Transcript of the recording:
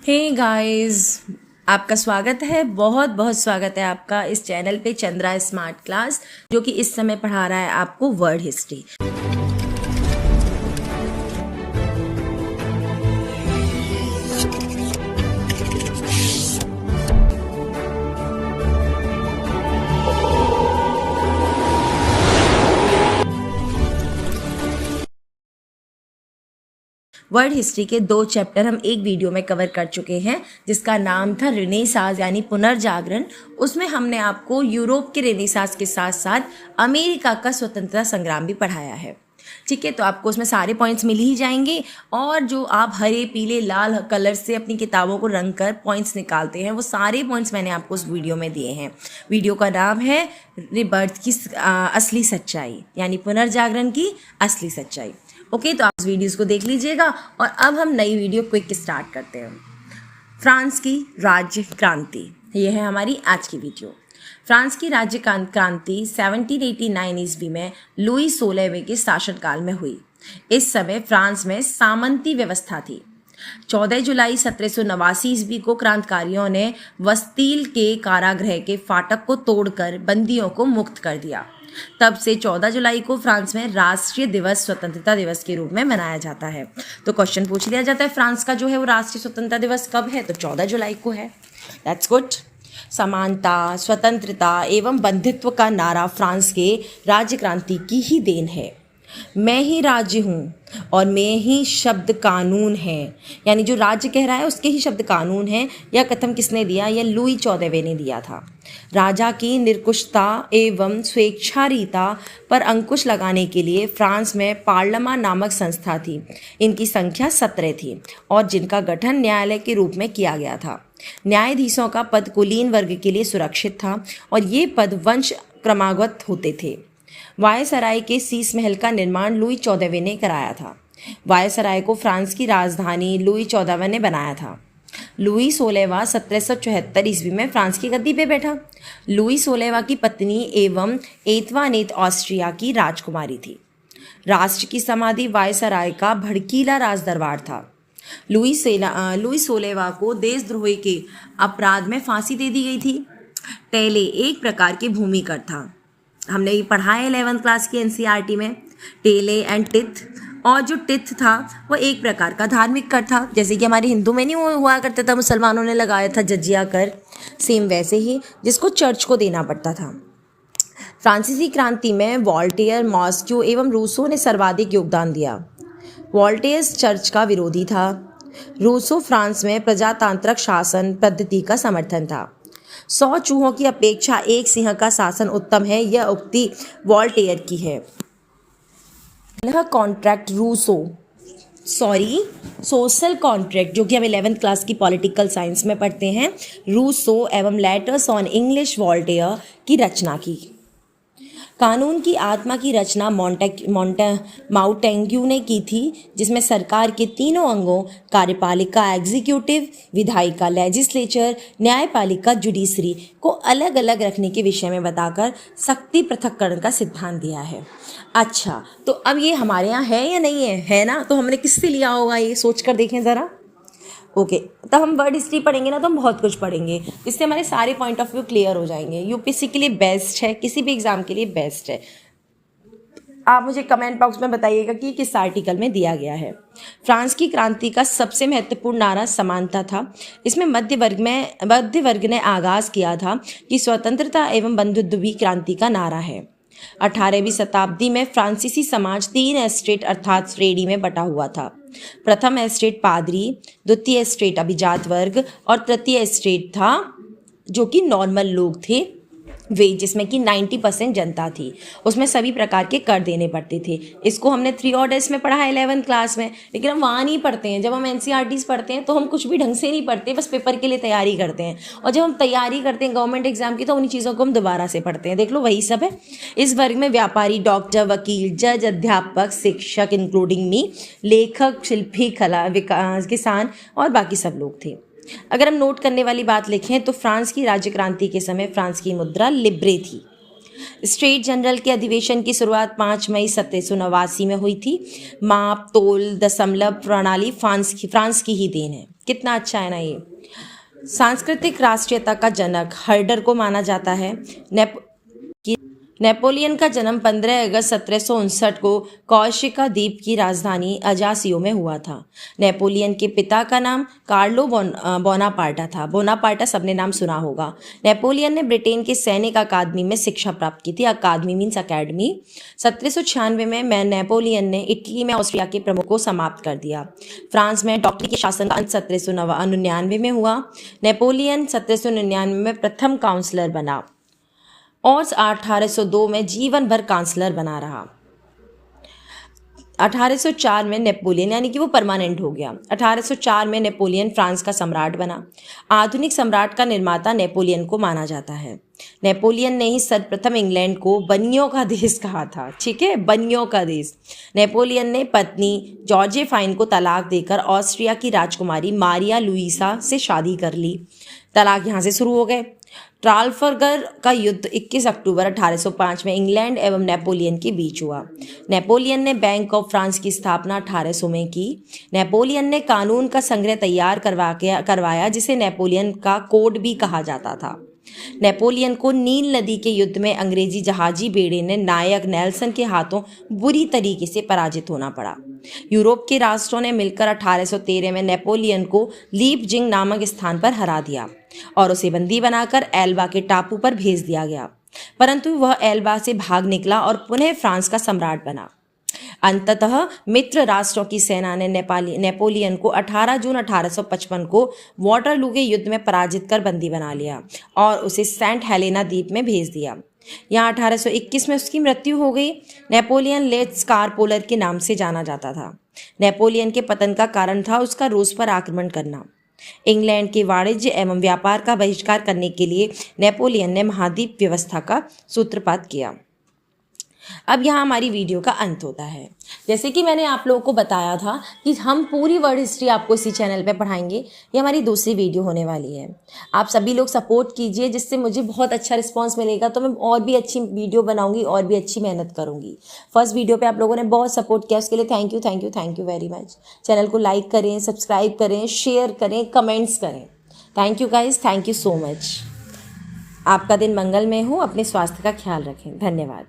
Hey guys, आपका स्वागत है। बहुत बहुत स्वागत है आपका इस चैनल पे चंद्रा स्मार्ट क्लास, जो कि इस समय पढ़ा रहा है आपको वर्ड हिस्ट्री। वर्ल्ड हिस्ट्री के 2 चैप्टर हम एक वीडियो में कवर कर चुके हैं, जिसका नाम था रेनेसांस यानी पुनर्जागरण। उसमें हमने आपको यूरोप के रेनेसांस के साथ साथ अमेरिका का स्वतंत्रता संग्राम भी पढ़ाया है। ठीक है, तो आपको उसमें सारे पॉइंट्स मिल ही जाएंगे। और जो आप हरे पीले लाल कलर से अपनी किताबों को रंग कर पॉइंट्स निकालते हैं, वो सारे पॉइंट्स मैंने आपको उस वीडियो में दिए हैं। वीडियो का नाम है रिबर्थ की असली सच्चाई, यानी पुनर्जागरण की असली सच्चाई। ओके, तो आप इस वीडियोस को देख लीजिएगा। और अब हम नई वीडियो क्विक स्टार्ट करते हैं। फ्रांस की राज्य क्रांति, ये है हमारी आज की वीडियो। फ्रांस की राज्य क्रांति 1789 ईस्वी में लुई 16वें के शासनकाल में हुई। इस समय फ्रांस में सामंती व्यवस्था थी। 14 जुलाई 1789 ईस्वी को क्रांतिकारियों ने बस्तील के कारागृह के फाटक को तोड़कर बंदियों को मुक्त कर दिया। तब से 14 जुलाई को फ्रांस में राष्ट्रीय दिवस स्वतंत्रता दिवस के रूप में मनाया जाता है। तो क्वेश्चन पूछ लिया जाता है, फ्रांस का जो है वो राष्ट्रीय स्वतंत्रता दिवस कब है? तो 14 जुलाई को है। That's good. समानता, स्वतंत्रता एवं बंधुत्व का नारा फ्रांस के राज्य क्रांति की ही देन है। मैं ही राज्य हूँ और मैं ही शब्द कानून है, यानी जो राज्य कह रहा है उसके ही शब्द कानून है। यह कथन किसने दिया? यह लुई 14वें ने दिया था। राजा की निरंकुशता एवं स्वेच्छारीता पर अंकुश लगाने के लिए फ्रांस में पार्लमा नामक संस्था थी। इनकी संख्या 17 थी और जिनका गठन न्यायालय के रूप में किया गया था। न्यायाधीशों का पद कुलीन वर्ग के लिए सुरक्षित था और ये पद वंश क्रमागत होते थे। वायसराय के शीश महल का निर्माण लुई 14वें ने कराया था। वायसराय को फ्रांस की राजधानी लुई 14वां ने बनाया था। लुई 16वां 1774 ईस्वी में फ्रांस की गद्दी पे बैठा। लुई 16वां की पत्नी एवं एतवानेत ऑस्ट्रिया की राजकुमारी थी। राष्ट्र की समाधि वायसराय का भड़कीला राजदरबार था। लुई 16वां को देशद्रोही के अपराध में फांसी दे दी गई थी। टेले एक प्रकार के भूमिकर था। हमने ये पढ़ा है 11th क्लास की एनसीईआरटी में, टेले एंड टिथ। और जो टिथ था वो एक प्रकार का धार्मिक कर था, जैसे कि हमारे हिंदू में नहीं हुआ करता था, मुसलमानों ने लगाया था जजिया कर, सेम वैसे ही जिसको चर्च को देना पड़ता था। फ्रांसीसी क्रांति में वॉल्टेयर, मॉस्क्यू एवं रूसो ने सर्वाधिक योगदान दिया। वॉल्टेयर चर्च का विरोधी था। रूसो फ्रांस में प्रजातांत्रिक शासन पद्धति का समर्थन था। 100 चूहों की अपेक्षा एक सिंह का शासन उत्तम है, यह उक्ति वॉल्टेयर की है। यह कॉन्ट्रैक्ट सोशल कॉन्ट्रैक्ट, जो कि हम 11th क्लास की पॉलिटिकल साइंस में पढ़ते हैं, रूसो एवं लेटर्स ऑन इंग्लिश वॉल्टेयर की रचना की। कानून की आत्मा की रचना माउंटेग्यू ने की थी, जिसमें सरकार के तीनों अंगों कार्यपालिका एग्जीक्यूटिव, विधायिका लेजिस्लेचर, न्यायपालिका जुडिशरी को अलग अलग रखने के विषय में बताकर शक्ति पृथक्करण का सिद्धांत दिया है। अच्छा, तो अब ये हमारे यहाँ है या नहीं है ना? तो हमने किससे लिया होगा ये सोच कर देखें ज़रा। ओके, तो हम वर्ड हिस्ट्री पढ़ेंगे ना, तो हम बहुत कुछ पढ़ेंगे, इससे हमारे सारे पॉइंट ऑफ व्यू क्लियर हो जाएंगे। यूपीएससी के लिए बेस्ट है, किसी भी एग्जाम के लिए बेस्ट है। आप मुझे कमेंट बॉक्स में बताइएगा कि किस आर्टिकल में दिया गया है। फ्रांस की क्रांति का सबसे महत्वपूर्ण नारा समानता था। इसमें मध्य वर्ग ने आगाज किया था कि स्वतंत्रता एवं बंधुत्व भी क्रांति का नारा है। 18वीं शताब्दी में फ्रांसीसी समाज 3 एस्टेट अर्थात श्रेणी में बटा हुआ था। प्रथम एस्टेट पादरी, द्वितीय एस्टेट अभिजात वर्ग और तृतीय एस्टेट था जो कि नॉर्मल लोग थे वे, जिसमें कि 90% जनता थी। उसमें सभी प्रकार के कर देने पड़ते थे। इसको हमने 3 ऑर्डर्स में पढ़ा है 11th क्लास में, लेकिन हम वहाँ नहीं पढ़ते हैं। जब हम एनसीईआरटीज़ पढ़ते हैं तो हम कुछ भी ढंग से नहीं पढ़ते, बस पेपर के लिए तैयारी करते हैं। और जब हम तैयारी करते हैं गवर्नमेंट एग्जाम की, तो उन्हीं चीज़ों को हम दोबारा से पढ़ते हैं। देख लो, वही सब है। इस वर्ग में व्यापारी, डॉक्टर, वकील, जज, अध्यापक, शिक्षक इंक्लूडिंग मी, लेखक, शिल्पी, कला, किसान और बाकी सब लोग थे। अगर हम नोट करने वाली बात लिखें तो फ्रांस की राज्य क्रांति के समय फ्रांस की मुद्रा लिब्रे थी। स्टेट जनरल के अधिवेशन की शुरुआत 5 मई 1789 में हुई थी। माप, तोल, दशमलव प्रणाली फ्रांस की ही देन है। कितना अच्छा है ना ये। सांस्कृतिक राष्ट्रीयता का जनक हर्डर को माना जाता है। नेपोलियन का जन्म 15 अगस्त 1759 को कॉर्सिका द्वीप की राजधानी अजासियो में हुआ था। नेपोलियन के पिता का नाम कार्लो बोनापार्टा था। बोनापार्टा सबने नाम सुना होगा। नेपोलियन ने ब्रिटेन के सैनिक अकादमी में शिक्षा प्राप्त की थी। अकादमी मीन्स अकेडमी। 1796 में नेपोलियन ने इटली में ऑस्ट्रिया के प्रमुख को समाप्त कर दिया। फ्रांस में डॉक्टरी के शासन का अंत 1799 में हुआ। नेपोलियन 1799 में प्रथम काउंसलर बना और 1802 में जीवन भर कांसलर बना रहा। 1804 में नेपोलियन यानी कि वो परमानेंट हो गया। 1804 में नेपोलियन फ्रांस का सम्राट बना। आधुनिक सम्राट का निर्माता नेपोलियन को माना जाता है। नेपोलियन ने ही सर्वप्रथम इंग्लैंड को बनियों का देश कहा था। ठीक है, बनियों का देश। नेपोलियन ने पत्नी जॉर्जेफाइन को तलाक देकर ऑस्ट्रिया की राजकुमारी मारिया लुइसा से शादी कर ली। तलाक यहाँ से शुरू हो गए। ट्राफल्गर का युद्ध 21 अक्टूबर 1805 में इंग्लैंड एवं नेपोलियन के बीच हुआ। नेपोलियन ने बैंक ऑफ फ्रांस की स्थापना 1800 में की। नेपोलियन ने कानून का संग्रह तैयार करवाया जिसे नेपोलियन का कोड भी कहा जाता था। नेपोलियन को नील नदी के युद्ध में अंग्रेजी जहाजी बेड़े ने नायक नेल्सन के हाथों बुरी तरीके से पराजित होना पड़ा। यूरोप के राष्ट्रों ने मिलकर 1813 में नेपोलियन को लीपजिंग नामक स्थान पर हरा दिया और उसे बंदी बनाकर एल्बा के टापू पर भेज दिया गया, परंतु वह एल्बा से भाग निकला और पुनः फ्रांस का सम्राट बना। अंततः मित्र राष्ट्रों की सेना ने नेपोलियन को 18 जून 1855 को वाटरलू के युद्ध में पराजित कर बंदी बना लिया और उसे सेंट हेलेना द्वीप में भेज दिया। यहाँ 1821 में उसकी मृत्यु हो गई। नेपोलियन लेट स्कारपोलर के नाम से जाना जाता था। नेपोलियन के पतन का कारण था उसका रूस पर आक्रमण करना। इंग्लैंड के वाणिज्य एवं व्यापार का बहिष्कार करने के लिए नेपोलियन ने महाद्वीप व्यवस्था का सूत्रपात किया। अब यहाँ हमारी वीडियो का अंत होता है। जैसे कि मैंने आप लोगों को बताया था कि हम पूरी वर्ल्ड हिस्ट्री आपको इसी चैनल पे पढ़ाएंगे। ये हमारी दूसरी वीडियो होने वाली है। आप सभी लोग सपोर्ट कीजिए जिससे मुझे बहुत अच्छा रिस्पांस मिलेगा, तो मैं और भी अच्छी वीडियो बनाऊंगी और भी अच्छी मेहनत करूंगी। फर्स्ट वीडियो पे आप लोगों ने बहुत सपोर्ट किया, उसके लिए thank you very much. Channel को लाइक करें, सब्सक्राइब करें, शेयर करें, कमेंट्स करें। Thank you guys, thank you so much. आपका दिन मंगलमय हो। अपने स्वास्थ्य का ख्याल रखें। धन्यवाद।